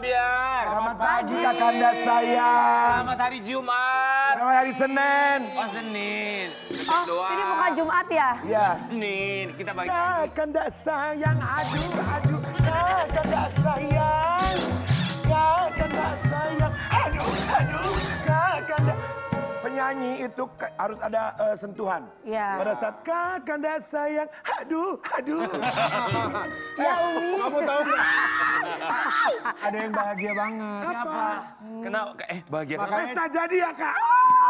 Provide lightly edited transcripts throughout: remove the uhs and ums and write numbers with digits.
Ambiar. Selamat pagi kakanda saya. Selamat hari Jumat. Selamat hari Senin. Oh Senin. Oh, ini bukan Jumat ya? Iya. Senin. Kita bagi. Kakanda sayang, aduh, aduh. Kakanda sayang. Kakanda sayang, aduh, aduh. Kakanda. Penyanyi itu harus ada sentuhan. Iya. Pada saat kakanda sayang, aduh, aduh. Ya Umi. Kamu tahu nggak? Ada yang bahagia banget. Siapa? Kenapa? Bahagia kenapa? Pesta jadi ya kak.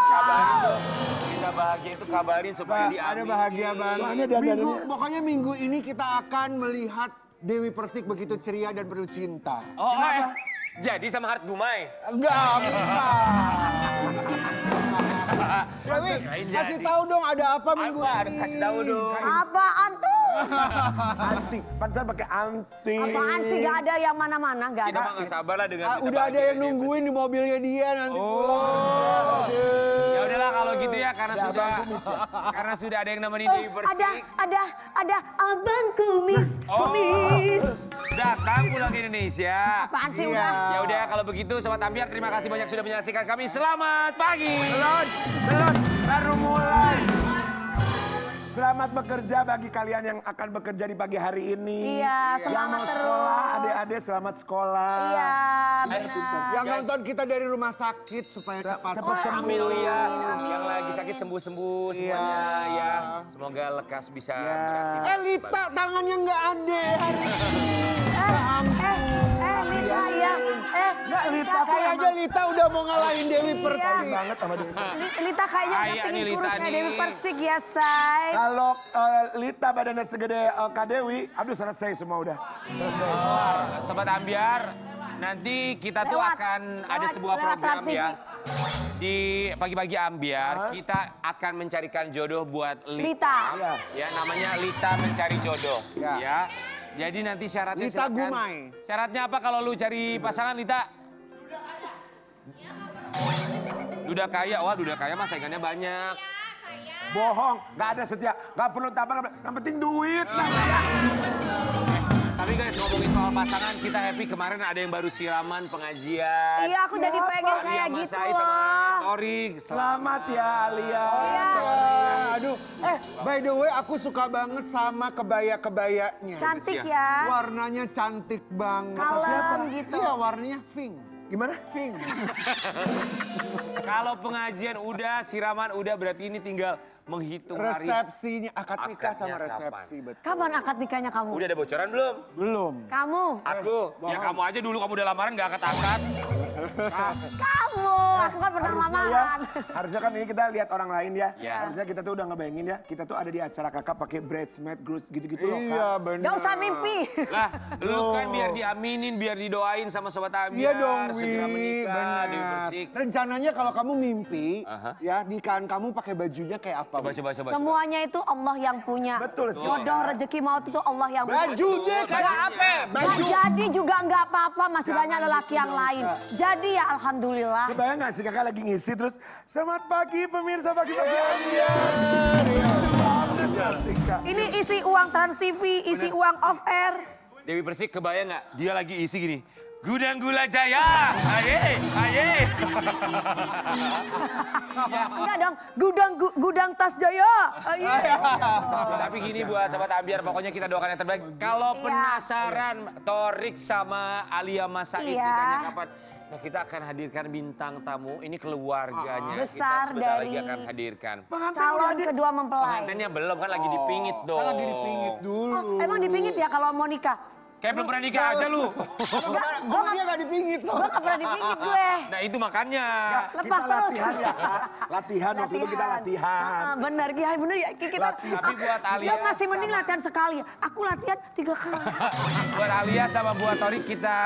Kabarin dong. Kita bahagia itu kabarin supaya Ada diaminin. bahagia banget. Soalnya dandanannya- Pokoknya minggu ini kita akan melihat Dewi Persik begitu ceria dan penuh cinta. Oh, jadi sama Hart Dumai. Enggak, Dewi, kasih tahu dong ada apa minggu Apa? ini. Kasih tahu dong. Apaan tuh? Anti, pantesan pakai anti. Apaan sih? Gak ada yang mana-mana, gak Kita ada. mah gak sabar lah dengan kita Udah ada bahagia yang Dewi nungguin di mobilnya dia nanti. Oh. Ya udahlah kalau gitu ya karena sudah ada yang nemenin Dewi Persik. Ada abang kumis, kumis. Datang pulang ke Indonesia. Apaan sih udah? Ya udah kalau begitu Sobat Ambiar terima kasih banyak sudah menyaksikan kami. Selamat pagi. Belum, baru mulai. Selamat bekerja bagi kalian yang akan bekerja di pagi hari ini. Iya, Yang semangat mau terus. sekolah, adik-adik selamat sekolah. Iya, benar. Yang Guys. nonton kita dari rumah sakit supaya cepat sembuh. Amin ya. Yang lagi sakit sembuh-sembuh semuanya ya. Semoga lekas bisa beraktivitas. Lita tangannya nggak ada hari ini. Lita ya. Nggak, Lita tuh Kayaknya Lita udah mau ngalahin Dewi Persik. Sayang banget sama Dewi Persik. Lita kayaknya Ah, udah iya, pingin nih, kurus Lita kayak nih. Dewi Persik ya, Say. Kalau Lita badannya segede Kak Dewi, aduh selesai semua udah. Selesai. Sobat Ambiar, nanti kita tuh Lewat- akan ada lewat- sebuah lewat program Trans TV. ya. Di pagi-pagi Ambiar, kita akan mencarikan jodoh buat Lita. Lita. Iya. Ya, namanya Lita mencari jodoh. Ya. Ya. Jadi nanti syaratnya Lita silakan. Gumai. Syaratnya apa kalau lu cari pasangan Lita? Duda kaya. Wah, duda kaya mah saingannya banyak. Bohong, nggak ada setia, nggak perlu tabang, yang penting duit. Tapi guys, ngomongin soal pasangan, kita happy kemarin ada yang baru siraman pengajian. Iya, aku jadi pengen kayak Alia gitu Masai sama loh. Torik. Selamat ya Alia. Aduh, by the way aku suka banget sama kebaya-kebayanya. Cantik Bagus ya. Warnanya cantik banget. Kalem gitu. Iya, warnanya pink. Gimana? Pink. Kalau pengajian udah, siraman udah, berarti ini tinggal menghitung hari. Resepsinya, akad nikah sama Akadnya resepsi, betul. Kapan akad nikahnya kamu? Udah ada bocoran belum? Belum. Kamu? Aku, ya kamu aja dulu, kamu udah lamaran gak angkat-angkat. Kamu, aku kan pernah lamaran. Harusnya kan ini kita lihat orang lain ya. Ya. Harusnya kita tuh udah ngebayangin ya. Kita tuh ada di acara kakak pakai bridesmaid, groom gitu-gitu loh Iya, Kak. benar. Gak usah mimpi. Lah, lu kan biar diaminin, biar didoain sama Sobat Ambiar. Iya dong, segera menikah, benar. Dewi Persik. Rencananya kalau kamu mimpi, Aha. ya nikahan kamu pakai bajunya kayak apa? Coba. Semuanya itu Allah yang punya. Betul sih. Jodoh, rezeki, maut itu Allah yang punya. Bajunya kayak apa? Gak jadi juga nggak apa-apa, masih banyak lelaki yang lain. Jadi ya alhamdulillah. Kebayang gak sih kakak lagi ngisi terus, selamat pagi pemirsa pagi-pagi Ambiar. Fantastik, Kak. Ini isi uang Trans TV, isi uang off air. Dewi Persik kebayang gak? Dia lagi isi gini. Gudang Gula Jaya, aye. Enggak dong, gudang tas Jaya. Iya. Tapi gini buat Sobat Ambiar, pokoknya kita doakan yang terbaik. Kalau Iya. penasaran Torik sama Alia Masai Iya. nikahnya kapan? Nah, kita akan hadirkan bintang tamu. Ini keluarganya. Besar kita sebentar dari- lagi akan hadirkan. Calon kedua mempelai. Pengantinnya belum, kan lagi dipingit dong. Kan lagi dipingit dulu. Oh, emang dipingit ya kalau mau nikah? Kayak belum pernah nikah aja lu. Oh, dia nggak dipingit loh. Gue gak pernah dipingit gue. Nah itu makanya. Lepas Kita terus. latihan ya Kak. Latihan, waktu itu kita latihan. Bener, ya bener ya. Kita, Tapi buat Alia dia masih mending sama- latihan sekali. Aku latihan 3 kali. Buat Alia sama buat Torik kita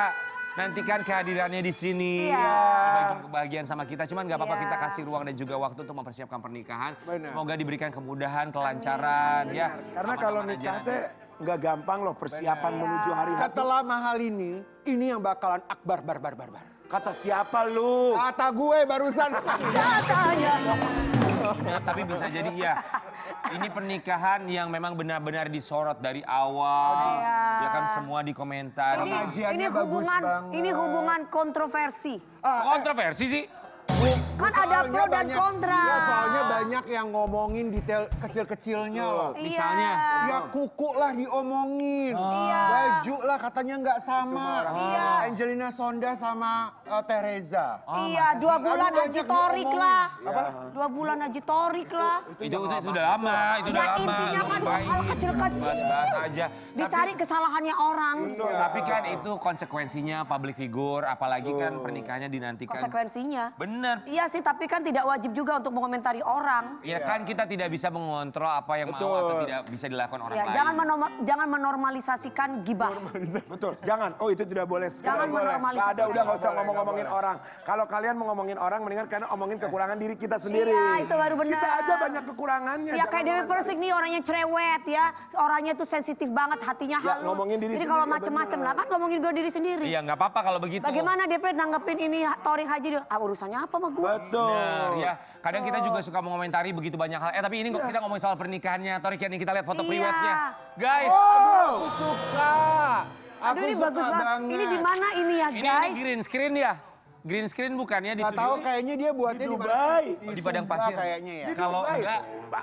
nantikan kehadirannya di sini. Iya. Berbagi kebahagiaan sama kita. Cuman gak apa-apa Iya. kita kasih ruang dan juga waktu untuk mempersiapkan pernikahan. Benar. Semoga diberikan kemudahan, kelancaran ya. Karena kalau Aman-aman nikah aja teh nggak gampang loh persiapan menuju hari H. Setelah mahal ini yang bakalan akbar bar. Kata siapa lu? Kata gue barusan. Katanya. banget, tapi bisa jadi ya. Ini pernikahan yang memang benar-benar disorot dari awal. Ya kan semua dikomentari. Ini hubungan kontroversi. Kontroversi sih. Kan ada pro dan kontra. Iya, soalnya banyak yang ngomongin detail kecil-kecilnya loh. Misalnya. Ya kuku lah diomongin. Baju lah katanya nggak sama. Angelina Sonda sama Teresa. Iya, 2 bulan Haji Torik lah. Apa? 2 bulan Haji Torik lah. Itu udah lama, itu udah lama. Intinya kan hal kecil-kecil. Bahas aja. Dicari kesalahannya orang. Tapi kan itu konsekuensinya public figure, apalagi kan pernikahannya dinantikan. Konsekuensinya. Bener. Iya sih, tapi kan tidak wajib juga untuk mengomentari orang. Ya kan kita tidak bisa mengontrol apa yang mau atau tidak bisa dilakukan orang Ya, lain. jangan menormalisasikan gibah. Betul, jangan. Oh itu tidak boleh sekali. Jangan menormalisasikan. Nggak ada, udah nggak usah ngomong-ngomongin orang. Kalau kalian mau ngomongin orang, mendingan kalian omongin kekurangan diri kita sendiri. Iya, itu baru benar. Kita aja banyak kekurangannya. Ya kayak Dewi Persik nih orangnya cerewet ya. Orangnya tuh sensitif banget, hatinya Ya, halus. ngomongin diri Jadi sendiri, kalau ya macem-macem benar. lah kan ngomongin gue diri sendiri. Iya nggak apa-apa kalau begitu. Bagaimana DP nanggepin ini Torik Haji? Urusannya apa sama gue? Betul. Benar ya. Kadang kita juga suka mengomentari begitu banyak hal. Tapi ini kita ngomongin soal pernikahannya Torik ya, nih kita lihat foto Iya. priwetnya. Guys. Aku suka. Aduh ini bagus banget. Ini di mana ini ya Ini guys? green screen ya. Green screen bukannya di Nggak tahu studio. kayaknya dia buatnya Di di Dubai. Di Padang Sumba Pasir. kayaknya ya. Kalau Dubai, enggak,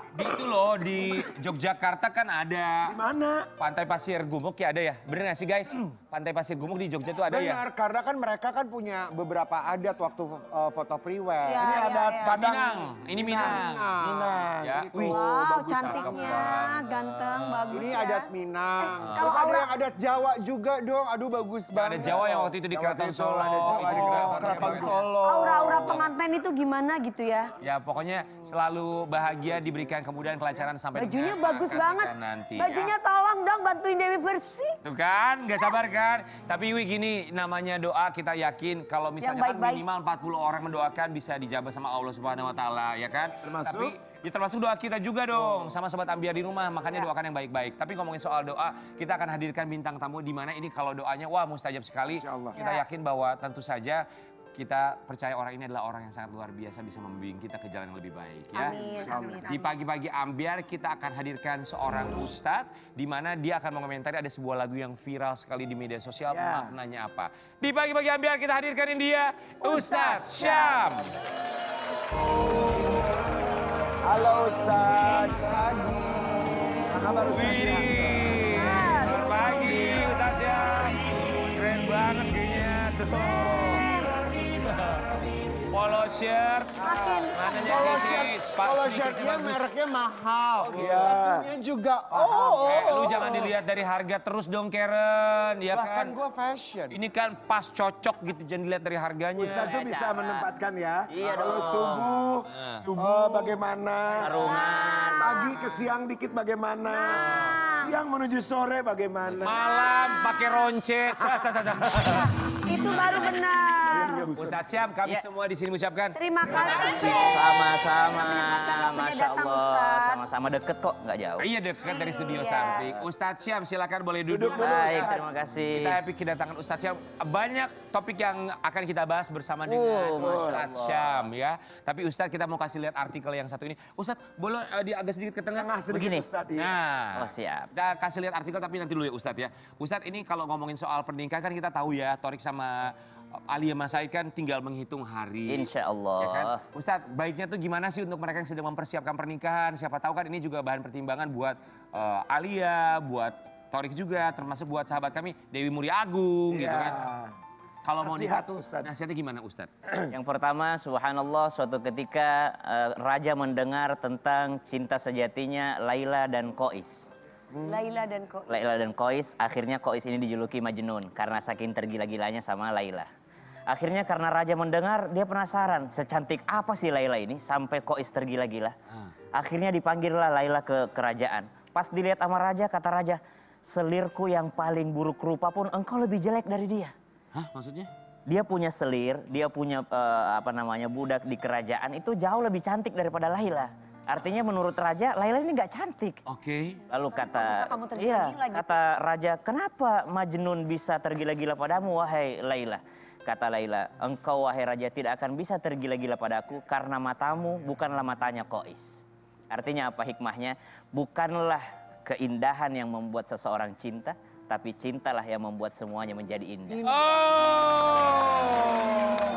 di itu loh di Yogyakarta kan ada. Di mana? Pantai Pasir Gumuk ya ada ya? Bener gak sih guys? Pantai Pasir Gumuk di Jogja tuh ada ya? Benar, karena kan mereka kan punya beberapa adat waktu foto priwet. Iya. Ini ada Padang. Minang, ini Minang. Minang. Ya, Gitu. wih. Wow, Bagus. cantiknya, ganteng, bagus Ini ya. adat Minang. kalau Terus ada aura- yang adat Jawa juga dong. Aduh bagus Ada banget. Jawa yang waktu itu di Yang Keraton waktu itu Solo. ada Jawa Itu di juga Oh, fotonya Keraton bagus. Solo. Aura-aura pengantin itu gimana gitu ya? Ya pokoknya selalu bahagia, diberikan kemudahan kelancaran sampai Bajunya dengan bagus akad banget. nikah nanti. Bajunya Ya. tolong dong bantuin Dewi Persik. Tuh kan, gak sabar kan? Tapi Wi gini, namanya doa kita yakin kalau misalnya kan baik-baik. minimal 40 orang mendoakan bisa dijabah sama Allah Subhanahu wa taala, ya kan? Termasuk? Tapi ya termasuk doa kita juga dong sama sobat Ambiar di rumah, makanya doakan yang baik-baik. Tapi ngomongin soal doa, kita akan hadirkan bintang tamu di mana ini kalau doanya wah mustajab sekali. Insya Allah. Kita yakin bahwa tentu saja kita percaya orang ini adalah orang yang sangat luar biasa bisa membimbing kita ke jalan yang lebih baik ya. Amin, amin, Di pagi-pagi Ambiar kita akan hadirkan seorang ustadz di mana dia akan mengomentari ada sebuah lagu yang viral sekali di media sosial, Ya. maknanya apa. Di pagi-pagi Ambiar kita hadirkan dia Ustadz Syam. Halo Ustaz. Pagi. Apa kabar Ustaz? Widih, selamat pagi Ustadz Syam. Keren banget kayaknya tuh. Polo shirt, mananya kece, Kalau shirtnya mereknya mahal. Iya. Sepatunya juga. Lu jangan dilihat dari harga terus dong Karen, ya Bahkan kan? gue fashion. Ini kan pas cocok gitu, jangan dilihat dari harganya. Ustaz tuh bisa menempatkan ya. Iya Kalau dong. subuh bagaimana? Sarungan. Pagi ke siang dikit bagaimana? Siang menuju sore bagaimana? Malam pakai ronce. Itu baru benar. Ustadz Syam, kami semua di sini mengucapkan Terima kasih. Sama-sama, waktunya Masya datang, Allah, Ustaz. sama-sama deket kok, nggak jauh. iya dekat dari studio Iya. samping. Ustadz Syam silakan boleh duduk. Baik, terima kasih. Kita happy kedatangan Ustadz Syam. Banyak topik yang akan kita bahas bersama dengan Masya Ustadz Syam ya. Tapi Ustadz kita mau kasih lihat artikel yang satu ini. Ustadz boleh agak sedikit ke tengah? Tengah sedikit Begini. Ustaz. Iya. Nah, Oh, siap. kita kasih lihat artikel tapi nanti dulu ya Ustadz ya. Ustadz ini kalau ngomongin soal pernikahan kan kita tahu ya Torik sama Alia Mas Said kan tinggal menghitung hari. Insya Allah. Ya kan? Ustadz baiknya tuh gimana sih untuk mereka yang sedang mempersiapkan pernikahan? Siapa tahu kan ini juga bahan pertimbangan buat Alia, buat Torik juga, termasuk buat sahabat kami Dewi Muria Agung gitu kan. Kalau mau nikah Nasihat, tuh Ustadz. nasihatnya gimana Ustadz? Yang pertama, subhanallah, suatu ketika raja mendengar tentang cinta sejatinya Laila dan Qais. Laila dan kok. Laila dan Qais, akhirnya Qais ini dijuluki Majnun karena saking tergila-gilanya sama Laila. Akhirnya karena raja mendengar, dia penasaran secantik apa sih Laila ini sampai Qais tergila-gila. Akhirnya dipanggillah Laila ke kerajaan. Pas dilihat sama raja, kata raja, selirku yang paling buruk rupa pun engkau lebih jelek dari dia. Hah maksudnya? Dia punya selir, dia punya budak di kerajaan itu jauh lebih cantik daripada Laila. Artinya menurut raja, Laila ini nggak cantik. Oke. Lalu kata, bisa kamu tergila-gila gitu? kata raja, kenapa Majnun bisa tergila-gila padamu wahai Laila? kata Laila, engkau wahai raja tidak akan bisa tergila-gila padaku karena matamu bukanlah matanya Qais. Artinya apa hikmahnya? Bukanlah keindahan yang membuat seseorang cinta, tapi cintalah yang membuat semuanya menjadi indah.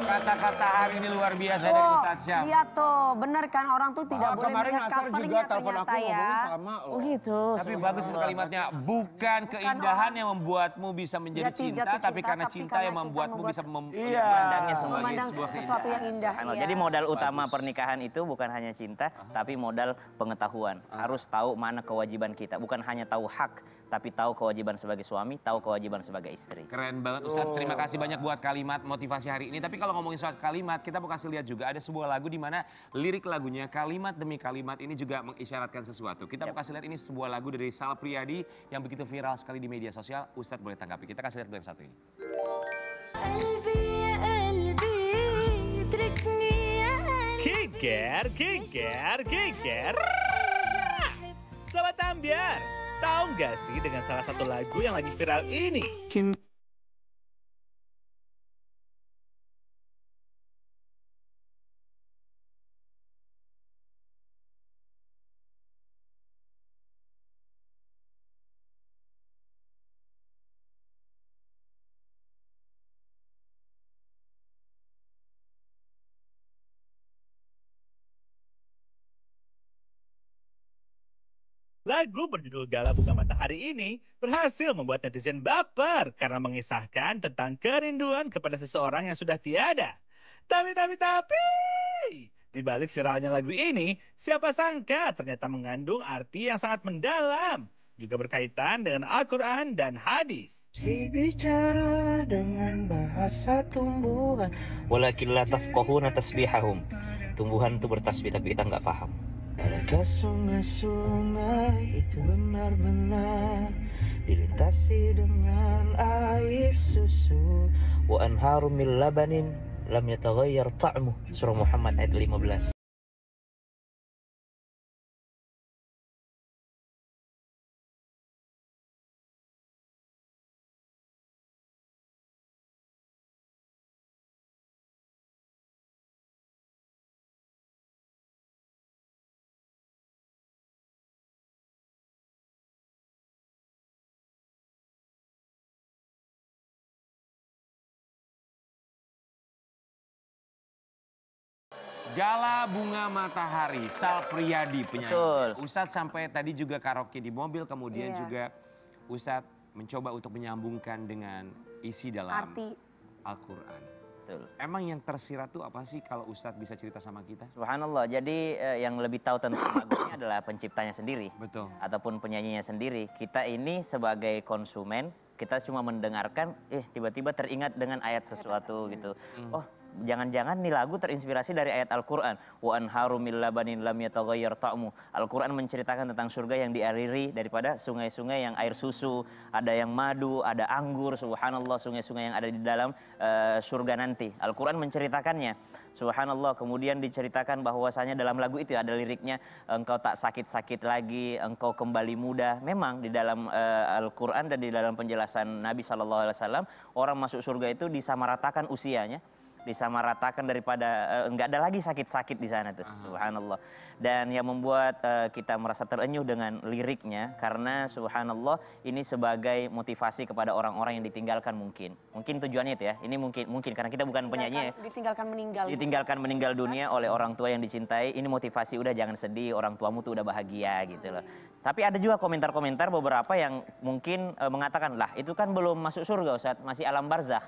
Kata-kata hari ini luar biasa dari Ustadz Syam. Lihat tuh, bener kan orang tuh tidak boleh Kemarin melihat Nasar juga covernya telepon aku ternyata ya. ngomongnya sama loh. Oh gitu. Tapi bagus itu kalimatnya, bukan keindahan yang membuatmu bisa menjadi cinta, tapi karena cinta yang membuatmu bisa memandangnya sebagai Memandang sebuah sesuatu keindahan. yang indah. Subhanallah. Iya. Jadi modal utama pernikahan itu bukan hanya cinta, tapi modal pengetahuan. Harus tahu mana kewajiban kita. Bukan hanya tahu hak, tapi tahu kewajiban sebagai suami, tahu kewajiban sebagai istri. Keren banget Ustadz, terima kasih banyak buat kalimat motivasi hari ini. Tapi kalau ngomongin soal kalimat, kita mau kasih lihat juga ada sebuah lagu di mana lirik lagunya kalimat demi kalimat ini juga mengisyaratkan sesuatu. Kita mau kasih lihat ini sebuah lagu dari Sal Priadi yang begitu viral sekali di media sosial. Ustadz boleh tanggapi, kita kasih lihat dulu yang satu ini. Geger, geger, geger. Sobat Ambyar, tahu nggak sih dengan salah satu lagu yang lagi viral ini? Lagu berjudul Gala Bunga Matahari ini berhasil membuat netizen baper karena mengisahkan tentang kerinduan kepada seseorang yang sudah tiada. Tapi, di balik viralnya lagu ini, siapa sangka ternyata mengandung arti yang sangat mendalam, juga berkaitan dengan Al-Quran dan hadis. Bicara dengan bahasa tumbuhan, walakin la tafqahuna tasbihahum. Tumbuhan itu bertasbih tapi kita nggak paham. Adakah sungai-sungai itu benar-benar dilintasi dengan air susu? Wa anharu min labanin lam yataghayyar ta'mu. Surah Muhammad ayat 15. Gala Bunga Matahari, Sal Priadi penyanyi. Betul. Ustadz sampai tadi juga karaoke di mobil, kemudian Iya. juga Ustadz mencoba untuk menyambungkan dengan isi dalam Arti. Al-Quran. Betul. Emang yang tersirat tuh apa sih kalau Ustadz bisa cerita sama kita? Subhanallah, jadi yang lebih tahu tentang lagunya adalah penciptanya sendiri. Betul. Ataupun penyanyinya sendiri. Kita ini sebagai konsumen, kita cuma mendengarkan, tiba-tiba teringat dengan ayat sesuatu gitu. Oh, jangan-jangan nih lagu terinspirasi dari ayat Al-Quran. Wa anharu min labanin lam yataghayyar ta'mu. Al-Quran menceritakan tentang surga yang dialiri daripada sungai-sungai yang air susu, ada yang madu, ada anggur, subhanallah, sungai-sungai yang ada di dalam surga nanti. Al-Quran menceritakannya. Subhanallah, kemudian diceritakan bahwasanya dalam lagu itu ada liriknya, engkau tak sakit-sakit lagi, engkau kembali muda. Memang di dalam Al-Quran dan di dalam penjelasan Nabi SAW, orang masuk surga itu disamaratakan usianya, disamaratakan daripada enggak ada lagi sakit-sakit di sana tuh. Subhanallah. Dan yang membuat kita merasa terenyuh dengan liriknya karena subhanallah ini sebagai motivasi kepada orang-orang yang ditinggalkan mungkin. Mungkin tujuannya itu ya. Ini mungkin karena kita bukan penyanyi ya. Ditinggalkan meninggal. Ditinggalkan meninggal dunia oleh orang tua yang dicintai. Ini motivasi, udah jangan sedih, orang tuamu tuh udah bahagia gitu loh. Tapi ada juga komentar-komentar beberapa yang mungkin mengatakan, lah itu kan belum masuk surga Ustadz, masih alam barzakh.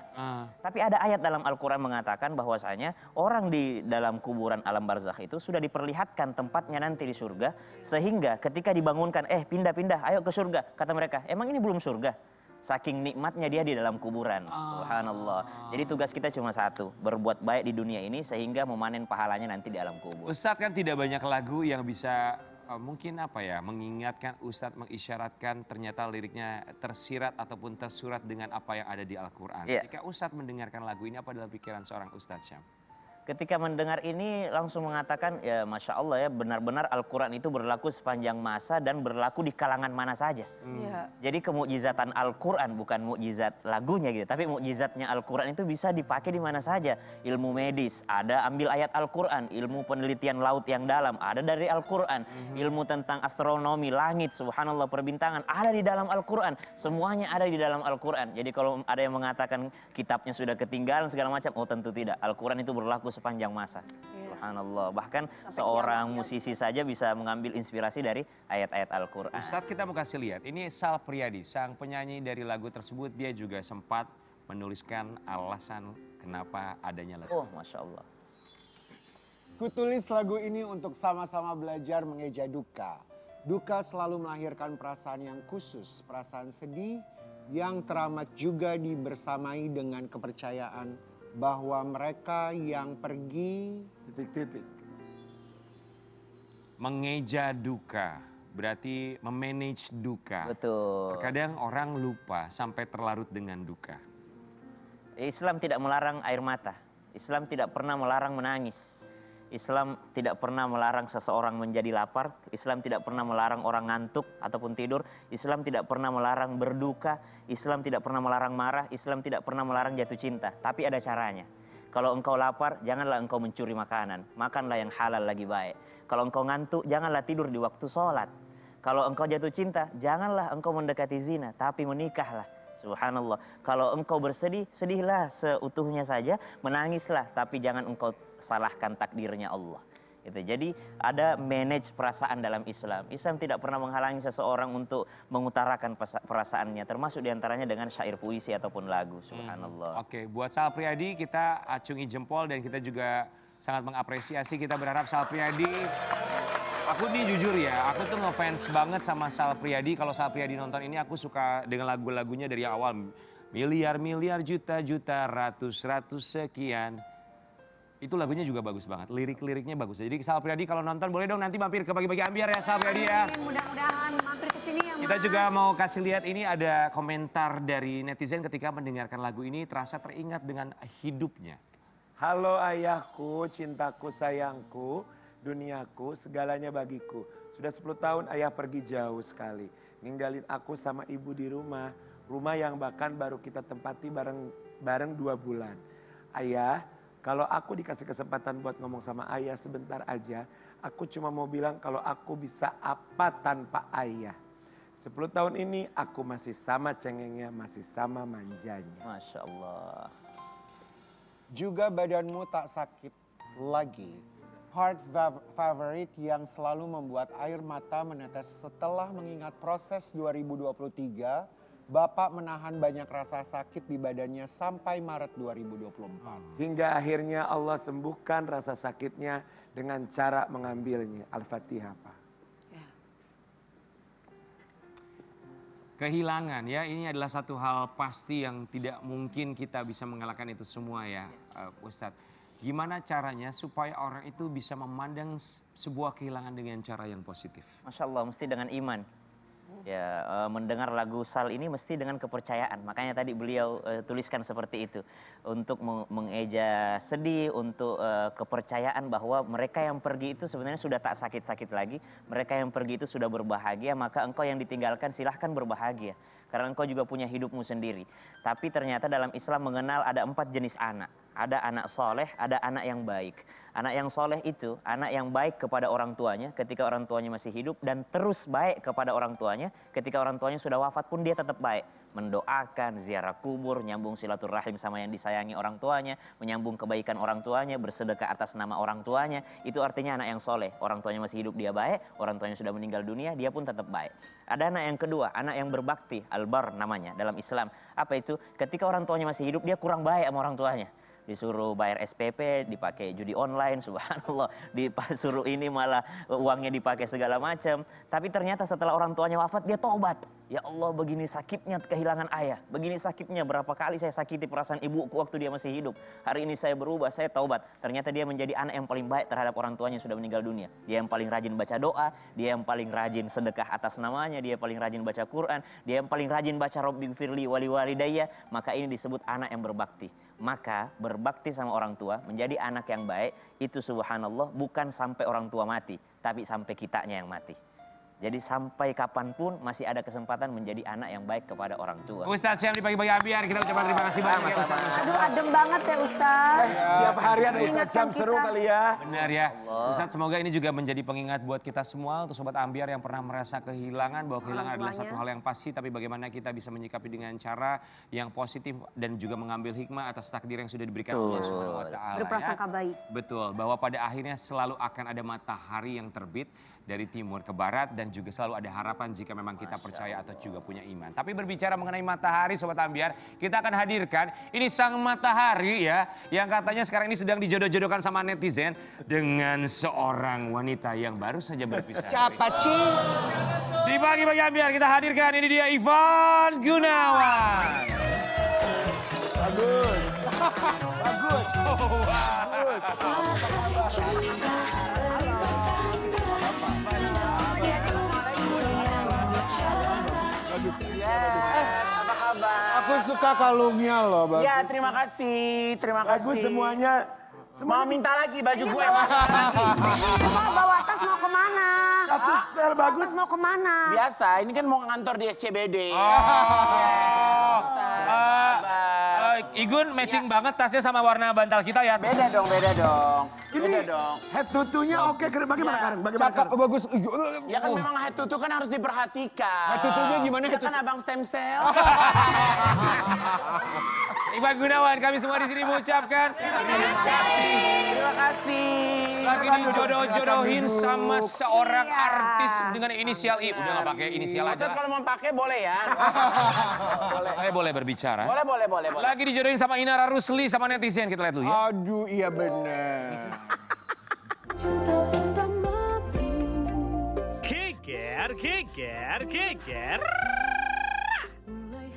Tapi ada ayat dalam Al-Quran mengatakan bahwasanya orang di dalam kuburan alam barzakh itu sudah diperlihatkan tempatnya nanti di surga. Sehingga ketika dibangunkan, pindah-pindah, ayo ke surga. Kata mereka, emang ini belum surga? Saking nikmatnya dia di dalam kuburan. Subhanallah. Jadi tugas kita cuma satu, berbuat baik di dunia ini sehingga memanen pahalanya nanti di alam kubur. Ustadz kan tidak banyak lagu yang bisa mungkin mengingatkan Ustadz, mengisyaratkan ternyata liriknya tersirat ataupun tersurat dengan apa yang ada di Al-Quran. Iya. Ketika Ustadz mendengarkan lagu ini, apa dalam pikiran seorang Ustadz Syam? Ketika mendengar ini langsung mengatakan, ya Masya Allah ya, benar-benar Al-Quran itu berlaku sepanjang masa dan berlaku di kalangan mana saja. Iya. Jadi kemukjizatan Al-Quran bukan mukjizat lagunya gitu, tapi mukjizatnya Al-Quran itu bisa dipakai di mana saja. Ilmu medis, ada ambil ayat Al-Quran. Ilmu penelitian laut yang dalam, ada dari Al-Quran. Ilmu tentang astronomi, langit, subhanallah, perbintangan, ada di dalam Al-Quran. Semuanya ada di dalam Al-Quran. Jadi kalau ada yang mengatakan kitabnya sudah ketinggalan segala macam, oh tentu tidak. Al-Quran itu berlaku sepanjang masa. Subhanallah. Bahkan seorang musisi saja bisa mengambil inspirasi dari ayat-ayat Al-Quran. Ustadz, kita mau kasih lihat, ini Sal Priadi, sang penyanyi dari lagu tersebut, dia juga sempat menuliskan alasan kenapa adanya lagu. Oh, Masya Allah. Kutulis lagu ini untuk sama-sama belajar mengeja duka. Duka selalu melahirkan perasaan yang khusus, perasaan sedih yang teramat juga dibersamai dengan kepercayaan bahwa mereka yang pergi Titik-titik. Mengeja duka, berarti memanage duka. Betul. Terkadang orang lupa sampai terlarut dengan duka. Islam tidak melarang air mata. Islam tidak pernah melarang menangis. Islam tidak pernah melarang seseorang menjadi lapar. Islam tidak pernah melarang orang ngantuk ataupun tidur. Islam tidak pernah melarang berduka. Islam tidak pernah melarang marah. Islam tidak pernah melarang jatuh cinta. Tapi ada caranya. Kalau engkau lapar, janganlah engkau mencuri makanan. Makanlah yang halal lagi baik. Kalau engkau ngantuk, janganlah tidur di waktu sholat. Kalau engkau jatuh cinta, janganlah engkau mendekati zina. Tapi menikahlah. Subhanallah. Kalau engkau bersedih, sedihlah seutuhnya saja, menangislah, tapi jangan engkau salahkan takdirnya Allah. Gitu. Jadi ada manage perasaan dalam Islam. Islam tidak pernah menghalangi seseorang untuk mengutarakan perasaannya, termasuk diantaranya dengan syair puisi ataupun lagu. Subhanallah. Oke, buat Sal Priadi kita acungi jempol dan kita juga sangat mengapresiasi. Kita berharap Sal Priadi, aku nih jujur ya, aku tuh ngefans banget sama Sal Priadi. Kalau Sal Priadi nonton ini aku suka dengan lagu-lagunya dari awal. Miliar-miliar, juta-juta, ratus-ratus sekian. Itu lagunya juga bagus banget, lirik-liriknya bagus. Jadi Sal Priadi kalau nonton boleh dong nanti mampir ke Bagi-Bagi Ambiar ya Sal Priadi ya. Mudah-mudahan mampir ke sini ya, Kita Mas. juga mau kasih lihat ini ada komentar dari netizen ketika mendengarkan lagu ini terasa teringat dengan hidupnya. Halo ayahku, cintaku, sayangku, duniaku, segalanya bagiku. Sudah 10 tahun ayah pergi jauh sekali. Ninggalin aku sama ibu di rumah. Rumah yang bahkan baru kita tempati bareng 2 bulan. Ayah, kalau aku dikasih kesempatan buat ngomong sama ayah sebentar aja, aku cuma mau bilang kalau aku bisa apa tanpa ayah. 10 tahun ini aku masih sama cengengnya, masih sama manjanya. Masya Allah. juga badanmu tak sakit lagi. Part favorite yang selalu membuat air mata menetes setelah mengingat proses 2023, Bapak menahan banyak rasa sakit di badannya sampai Maret 2024. Hingga akhirnya Allah sembuhkan rasa sakitnya dengan cara mengambilnya. Al-Fatihah, Pak. Kehilangan ya, ini adalah satu hal pasti yang tidak mungkin kita bisa mengalahkan itu semua ya Ustadz. Gimana caranya supaya orang itu bisa memandang sebuah kehilangan dengan cara yang positif? Masya Allah, mesti dengan iman. Ya, mendengar lagu Sal ini mesti dengan kepercayaan. Makanya tadi beliau tuliskan seperti itu. Untuk mengeja sedih, untuk kepercayaan bahwa mereka yang pergi itu sebenarnya sudah tak sakit-sakit lagi. Mereka yang pergi itu sudah berbahagia, maka engkau yang ditinggalkan silahkan berbahagia. Karena engkau juga punya hidupmu sendiri. Tapi ternyata dalam Islam mengenal ada 4 jenis anak. Ada anak soleh, ada anak yang baik. Anak yang soleh itu anak yang baik kepada orang tuanya ketika orang tuanya masih hidup. Dan terus baik kepada orang tuanya ketika orang tuanya sudah wafat pun dia tetap baik. Mendoakan, ziarah kubur, nyambung silaturahim sama yang disayangi orang tuanya. Menyambung kebaikan orang tuanya, bersedekah atas nama orang tuanya. Itu artinya anak yang soleh. Orang tuanya masih hidup dia baik, orang tuanya sudah meninggal dunia dia pun tetap baik. Ada anak yang kedua, anak yang berbakti, al-bar namanya dalam Islam. Apa itu? Ketika orang tuanya masih hidup dia kurang baik sama orang tuanya. Disuruh bayar SPP, dipakai judi online, subhanallah. Disuruh ini malah uangnya dipakai segala macam. Tapi ternyata setelah orang tuanya wafat dia taubat. Ya Allah, begini sakitnya kehilangan ayah. Begini sakitnya berapa kali saya sakiti perasaan ibuku waktu dia masih hidup. Hari ini saya berubah, saya taubat. Ternyata dia menjadi anak yang paling baik terhadap orang tuanya yang sudah meninggal dunia. Dia yang paling rajin baca doa, dia yang paling rajin sedekah atas namanya, dia paling rajin baca Quran, dia yang paling rajin baca Rabbi firli wali walidayya. Maka ini disebut anak yang berbakti. Maka berbakti sama orang tua, menjadi anak yang baik, itu subhanallah bukan sampai orang tua mati, tapi sampai kitanya yang mati. Jadi sampai kapanpun masih ada kesempatan menjadi anak yang baik kepada orang tua. Ustadz Syam di pagi-pagi Ambiar, kita ucapkan terima kasih banyak ya Ustadz. Masya Aduh Allah. adem banget ya Ustaz. Tiap hari ada Ustadz Mengingatkan Syam seru kita. kali ya. Benar ya. Ustadz semoga ini juga menjadi pengingat buat kita semua untuk Sobat Ambiar yang pernah merasa kehilangan. Bahwa kehilangan adalah tuanya. satu hal yang pasti. Tapi bagaimana kita bisa menyikapi dengan cara yang positif. Dan juga mengambil hikmah atas takdir yang sudah diberikan Allah Subhanahu wa Ta'ala. Berprasangka baik. Betul. Bahwa pada akhirnya selalu akan ada matahari yang terbit dari timur ke barat. Dan juga selalu ada harapan jika memang kita percaya atau juga punya iman. Tapi berbicara mengenai matahari Sobat Ambiar. Kita akan hadirkan ini sang matahari ya. Yang katanya sekarang ini sedang dijodoh-jodohkan sama netizen. Dengan seorang wanita yang baru saja berpisah. Siapa Cing? Di pagi-pagi Ambiar kita hadirkan ini dia Ivan Gunawan. Bagus. Bagus. Apa kabar? Aku suka kalungnya loh, Bagus. Ya, terima kasih, terima kasih. Bagus semuanya. Mau minta lagi baju gue. Mau bawa tas mau kemana? Satu setel bagus. Tas mau kemana? Biasa, ini kan mau ngantor di SCBD. Igun matching banget tasnya sama warna bantal kita ya. Beda dong, beda dong. Ini Beda dong. head to-nya oke. Bagaimana Ya. Karen? Bagaimana Cakep, Karen? Bagus. Ya kan memang head to kan harus diperhatikan. Head to-nya gimana Ya head kan to-to? abang stem cell. Ivan Gunawan kami semua di sini mengucapkan Terima kasih. lagi dijodoh-jodohin sama seorang artis dengan inisial I. Udah gak pakai inisial Ustadz aja. kalau mau pakai boleh ya. Boleh. Saya boleh berbicara. Boleh. Lagi dijodohin sama Inara Rusli sama netizen, kita lihat dulu ya. Aduh, iya bener. Geger.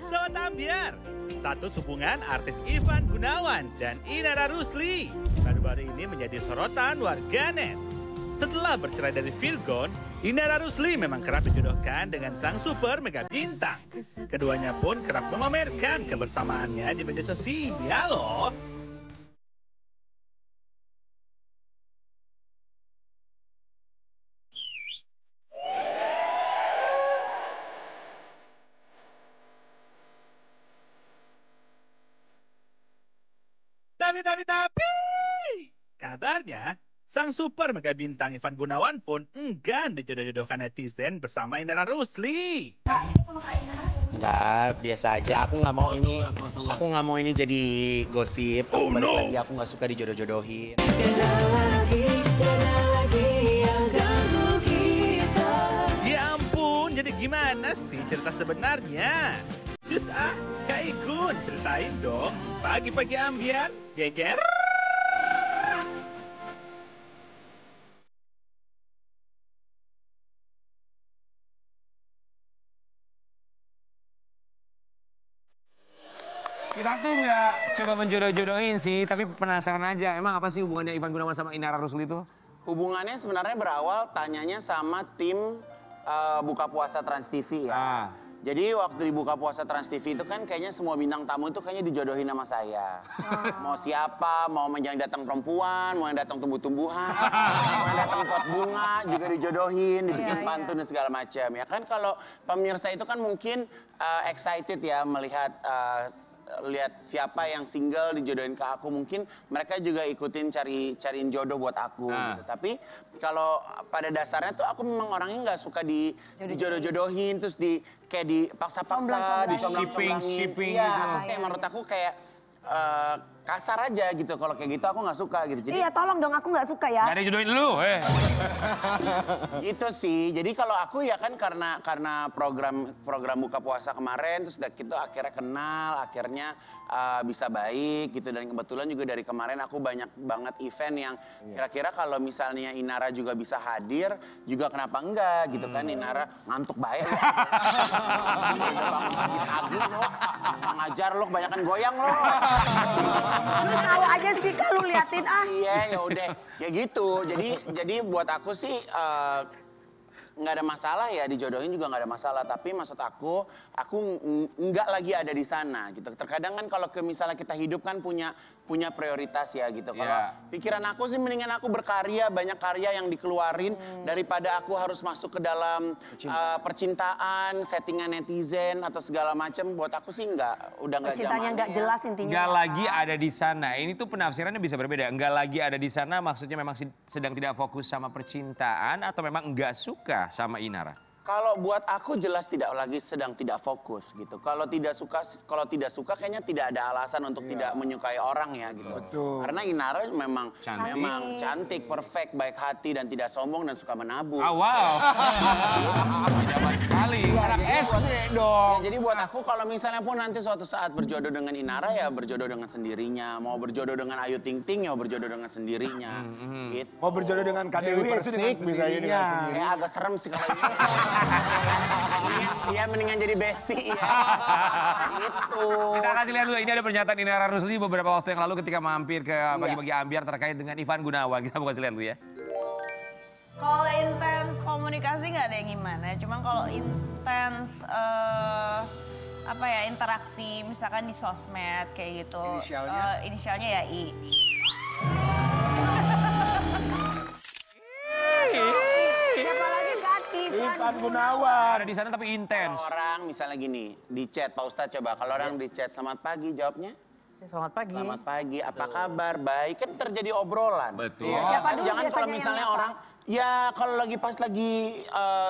Sobat Ambiar, status hubungan artis Ivan Gunawan dan Inara Rusli baru-baru ini menjadi sorotan warganet. Setelah bercerai dari Virgon, Inara Rusli memang kerap dijodohkan dengan sang super mega bintang. Keduanya pun kerap memamerkan kebersamaannya di media sosial loh. Tapi, kabarnya sang super mega bintang Ivan Gunawan pun enggan dijodoh-jodohkan netizen bersama Inara Rusli. Enggak, biasa aja. Aku nggak mau ini jadi gosip. Balik lagi aku nggak suka dijodoh-jodohin. Ya ampun, jadi gimana sih cerita sebenarnya? Cus Kak Igun, ceritain dong. Pagi-pagi Ambiar, geger. Kita tuh nggak coba menjodoh-jodohin sih, tapi penasaran aja. Emang apa sih hubungannya Ivan Gunawan sama Inara Rusli itu? Hubungannya sebenarnya berawal tanyanya sama tim buka puasa Trans TV ya. Jadi waktu di buka puasa Trans TV itu kan kayaknya semua bintang tamu itu kayaknya dijodohin sama saya. Mau siapa, mau yang datang perempuan, mau yang datang tumbuh-tumbuhan, mau yang datang pot bunga juga dijodohin, dibikin pantun dan segala macam. Ya kan kalau pemirsa itu kan mungkin excited ya melihat lihat siapa yang single dijodohin ke aku, mungkin mereka juga ikutin cariin jodoh buat aku gitu. Tapi kalau pada dasarnya tuh aku memang orangnya nggak suka dijodoh-jodohin terus kayak dipaksa-paksa, Shipping Iya, gitu. kayak menurut aku kayak kasar aja gitu. Kalau kayak gitu aku nggak suka gitu. Jadi Iya tolong dong aku nggak suka ya. Gak ada jodohin lu, itu sih. Jadi kalau aku ya kan karena program buka puasa kemarin terus udah gitu akhirnya kenal, akhirnya bisa baik gitu, dan kebetulan juga dari kemarin aku banyak banget event yang kira-kira kalau misalnya Inara juga bisa hadir juga kenapa enggak gitu kan. Inara ngantuk baik loh. Pagi-pagi loh, ngajar loh, kebanyakan goyang loh. Lu tahu aja sih kalau liatin ah. Iya, ya udah, ya gitu. Jadi buat aku sih nggak ada masalah ya, dijodohin juga nggak ada masalah. Tapi maksud aku nggak lagi ada di sana gitu. Terkadang kan kalau misalnya kita hidup kan punya prioritas ya gitu. Kalau pikiran aku sih mendingan aku berkarya, banyak karya yang dikeluarin daripada aku harus masuk ke dalam percintaan, settingan netizen atau segala macam. Buat aku sih udah nggak Percintaan yang nggak jelas intinya. Nggak lagi ada di sana. Ini tuh penafsirannya bisa berbeda. Nggak lagi ada di sana maksudnya memang sedang tidak fokus sama percintaan atau memang nggak suka sama Inara? Kalau buat aku jelas sedang tidak fokus gitu. Kalau tidak suka kayaknya tidak ada alasan untuk tidak menyukai orang ya gitu. Betul. Karena Inara memang cantik, perfect, baik hati dan tidak sombong dan suka menabung. Wow. Jaman sekali. Anak SD dong. Ya, jadi buat aku kalau misalnya pun nanti suatu saat berjodoh dengan Inara ya berjodoh dengan sendirinya. Mau berjodoh dengan Ayu Ting Ting ya berjodoh dengan sendirinya. Gitu. Mau berjodoh dengan Kak Dewi Dewi itu dengan Persik bisa aja dengan sendirinya. Kayak agak serem sih kalau ini. Iya mendingan jadi bestie ya. Gitu. Kita kasih lihat dulu, ini ada pernyataan Inara Rusli beberapa waktu yang lalu ketika mampir ke bagi-bagi ambiar terkait dengan Ivan Gunawan. Kita mau kasih lihat dulu ya. Kalau intens komunikasi nggak ada yang gimana, cuma kalau intens interaksi misalkan di sosmed kayak gitu. Inisialnya ya I. Siapa lagi ganti? Ivan Gunawan. Ada di sana tapi intens. Kalau orang misalnya gini, di chat Pak Ustadz coba. Kalau orang di chat selamat pagi jawabnya? Selamat pagi. Selamat pagi, apa kabar? Baik, kan terjadi obrolan. Betul. Ya, Siapa kan? dulu Jangan kalau biasanya yang misalnya ngapa? orang, ya kalau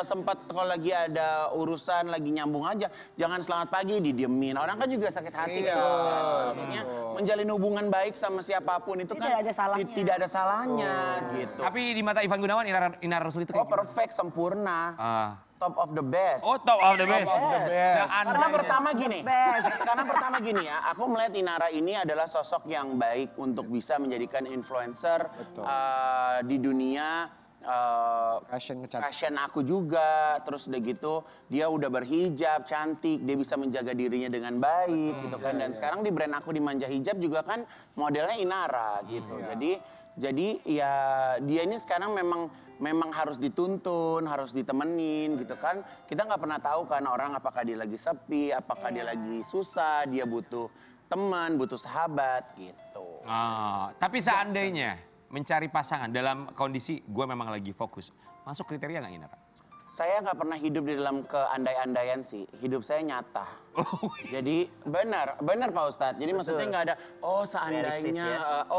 sempat kalau lagi ada urusan, lagi nyambung aja, jangan selamat pagi didiemin. Orang kan juga sakit hati. Maksudnya menjalin hubungan baik sama siapapun itu Tidak ada salahnya. tidak ada salahnya gitu. Tapi di mata Ivan Gunawan, Inara Rusli itu kayak gimana? Perfect, sempurna. Ah. Top of the best. Oh, top of the best. Top of the best. Karena Seandainya. pertama gini ya, aku melihat Inara ini adalah sosok yang baik untuk bisa menjadikan influencer di dunia fashion aku juga. Terus udah gitu dia udah berhijab, cantik, dia bisa menjaga dirinya dengan baik gitu kan. Dan sekarang di brand aku di Manja Hijab juga kan modelnya Inara gitu. Jadi ya dia ini sekarang memang harus dituntun, harus ditemenin gitu kan. Kita nggak pernah tahu kan orang apakah dia lagi sepi, apakah dia lagi susah, dia butuh teman, butuh sahabat gitu. Tapi seandainya mencari pasangan dalam kondisi gue memang lagi fokus, masuk kriteria nggak Inara? Saya nggak pernah hidup di dalam keandai-andaian sih. Hidup saya nyata. Jadi benar Pak Ustadz. Jadi maksudnya nggak ada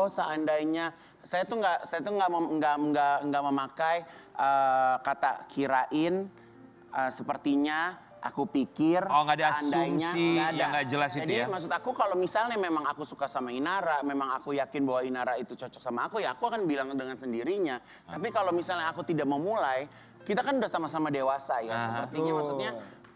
seandainya. Saya tuh nggak memakai kata kirain, sepertinya, aku pikir. Oh, nggak ada seandainya, asumsi yang nggak jelas itu Jadi ya? maksud aku kalau misalnya memang aku suka sama Inara, memang aku yakin bahwa Inara itu cocok sama aku, ya aku akan bilang dengan sendirinya. Tapi kalau misalnya aku tidak memulai, kita kan udah sama-sama dewasa ya. Sepertinya maksudnya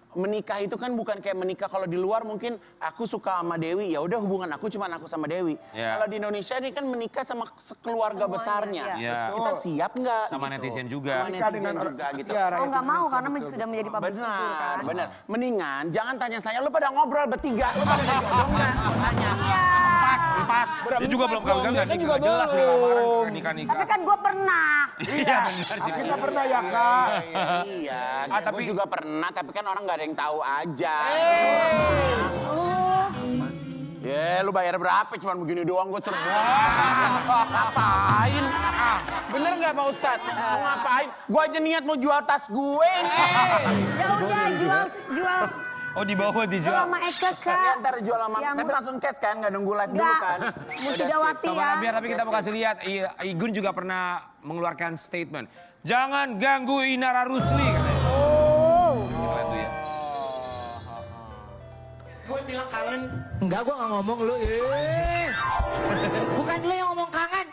menikah itu kan bukan kayak menikah kalau di luar mungkin aku suka sama Dewi, ya udah hubungan aku cuma aku sama Dewi. Kalau di Indonesia ini kan menikah sama keluarga besarnya. Kita siap nggak? Sama gitu. netizen juga. Sama netizen juga gitu. Oh nggak mau karena sudah menjadi public figure Benar, kan. benar. Mendingan jangan tanya saya, lu pada ngobrol bertiga, lu pada ada jodoh nggak? Tanya. Empat. Dia juga belum gagal, nggak juga jelas nih lamaran nikah-nikah. Tapi kan gue pernah. Iya benar. Kita pernah ya Kak. Iya, tapi gue juga pernah, tapi kan orang nggak ada yang tahu aja. Ya, lu bayar berapa? Cuman begini doang gue suruh. Ngapain? Bener nggak Pak Ustadz? Mau ngapain? Gue aja niat mau jual tas gue. Ya udah jual. Oh di bawah Jual dijual. sama Eka Ya, Kak. ntar jual sama, Ya, tapi langsung cash kan, nggak nunggu live dulu Nggak. kan. Musidawati Sobat ya. Ambiar, tapi kita mau kasih lihat, Igun juga pernah mengeluarkan statement. Jangan ganggu Inara Rusli katanya. Kita lihat dulu ya. Gue bilang kangen. Enggak, gua nggak ngomong lu. Bukan lu yang ngomong kangen.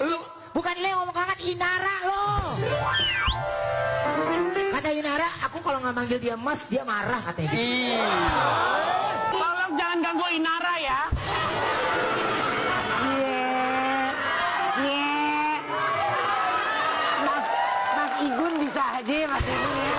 Bukan lu yang ngomong kangen, Inara lo. Kata Inara, aku kalau nggak manggil dia Mas, dia marah katanya gitu. Tolong jangan ganggu Inara ya. Mas Igun bisa aja Mas Igun ya.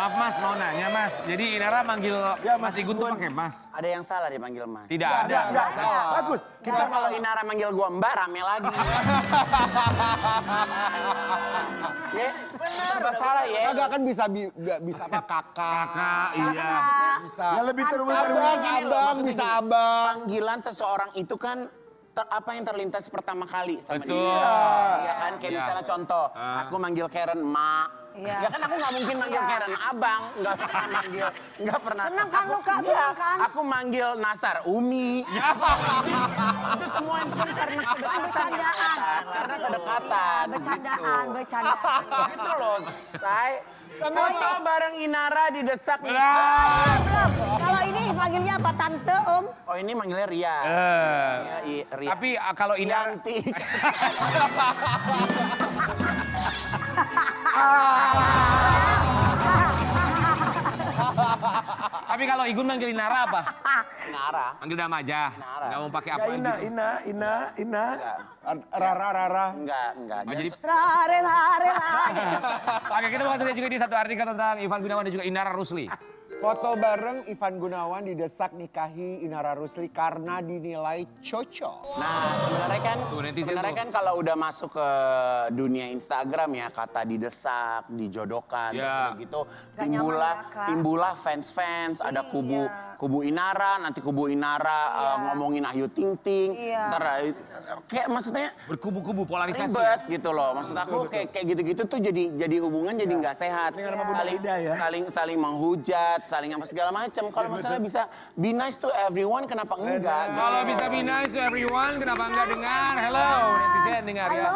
Maaf Mas, mau nanya Mas. Jadi Inara manggil Ya, Mas Igun tuh pakai Mas? Ada yang salah dipanggil Mas. Tidak ada. Enggak, salah. Bagus. Kita kalau Inara manggil gua Mbak rame lagi. Ya, serba salah ya. Kagak kan bisa apa kakak. Kakak, iya. Bisa. Ya lebih seru Abang, bisa abang. Panggilan seseorang itu kan apa yang terlintas pertama kali sama Betul. dia. Iya kan, kayak Iya. misalnya contoh, aku manggil Karen Mak. Iya. Ya kan aku nggak mungkin manggil Karen Abang, nggak pernah manggil, nggak pernah. Senang kan lu, Kak? Iya, Senang kan? Aku manggil Nasar Umi. Itu semua itu kan karena kedekatan. Bercandaan. Karena kedekatan. Bercandaan, gitu. bercandaan. Gitu loh, Say. Foto bareng Inara didesak. Belum. Kalau ini panggilnya apa? Tante, Om? Oh ini manggilnya Ria. Ria. Tapi kalau Inara... Yanti. Tapi kalau Igun manggil Inara apa? Inara. Manggil nama aja. Inara. Nggak mau pakai Ya, apa Ina. Enggak. Rara. Enggak. Oh, jadi... Rare, rare, rare. Oke, kita bahas juga di satu artikel tentang Ivan Gunawan dan juga Inara Rusli. Foto bareng Ivan Gunawan didesak nikahi Inara Rusli karena dinilai cocok. Nah, sebenarnya kan kalau udah masuk ke dunia Instagram ya, kata didesak, dijodohkan, Ya. terus udah gitu Gak nyaman ya, Kak. timbullah fans-fans, ada kubu Inara, nanti kubu Inara ngomongin Ayu Ting Ting. Iya. Ntar kayak maksudnya Berkubu-kubu polarisasi. ribet gitu loh. Maksud aku kayak gitu-gitu tuh jadi hubungan jadi nggak sehat. Dengan nama Bunda Ida ya. Saling menghujat, saling apa segala macam. Kalau misalnya bisa be nice to everyone, kenapa enggak? Gitu. Kalau bisa be nice to everyone, kenapa nggak dengar? Hello, netizen dengar ya.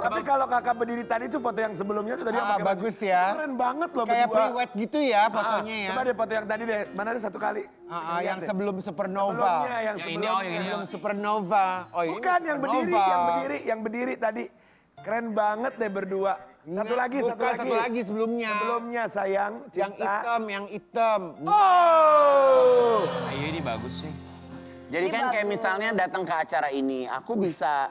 Tapi kalau kakak berdiri tadi tuh foto yang sebelumnya tuh tadi yang pakai Bagus baju. ya. Keren banget loh Kayak berdua. pre-wed gitu ya fotonya ya. Coba deh foto yang tadi deh. Mana ada satu kali. Yang Lihat deh. sebelum Supernova. Sebelumnya, yang Yang ini, sebelumnya. oh, yang ini. Sebelum Supernova. Oh ini Bukan yang Supernova. yang berdiri tadi. Keren banget deh berdua. Satu lagi, Bukan, satu lagi sebelumnya. Sebelumnya sayang, Yang cinta. hitam. Oh! Ayo ini bagus sih. Jadi kan kayak misalnya datang ke acara ini, aku bisa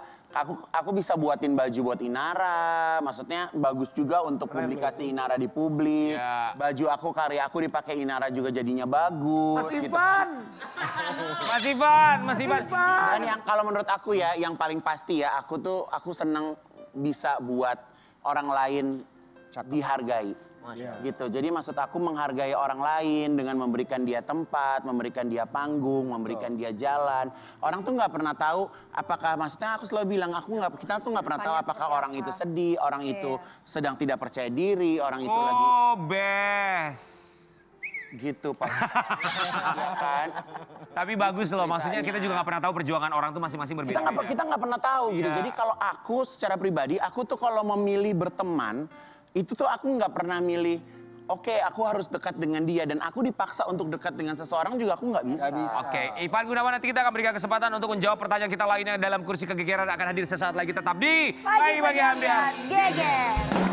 buatin baju buat Inara, maksudnya bagus juga untuk publikasi Inara di publik. Ya. Baju aku, karya aku dipakai Inara juga jadinya bagus. Mas gitu. Ivan! Mas Ivan. Dan yang kalau menurut aku ya, yang paling pasti ya, aku seneng bisa buat orang lain dihargai. Gitu. Jadi maksud aku menghargai orang lain dengan memberikan dia tempat, memberikan dia panggung, memberikan dia jalan. Orang tuh nggak pernah tahu apakah, maksudnya aku selalu bilang kita tuh nggak pernah tahu apakah orang itu sedih, orang itu sedang tidak percaya diri, orang itu lagi Oh, best. gitu Pak. Ya kan? Tapi bagus loh, maksudnya kita juga nggak pernah tahu perjuangan orang tuh masing-masing berbeda-beda. Kita nggak pernah tahu gitu. Iya. Jadi kalau aku secara pribadi, aku tuh kalau memilih berteman, itu tuh aku nggak pernah milih, oke, aku harus dekat dengan dia. Dan aku dipaksa untuk dekat dengan seseorang juga aku nggak bisa. Oke, Ivan Gunawan, nanti kita akan berikan kesempatan untuk menjawab pertanyaan kita lainnya dalam kursi kegegeran, akan hadir sesaat lagi, tetap di Pagi-pagi Ambiar, geger.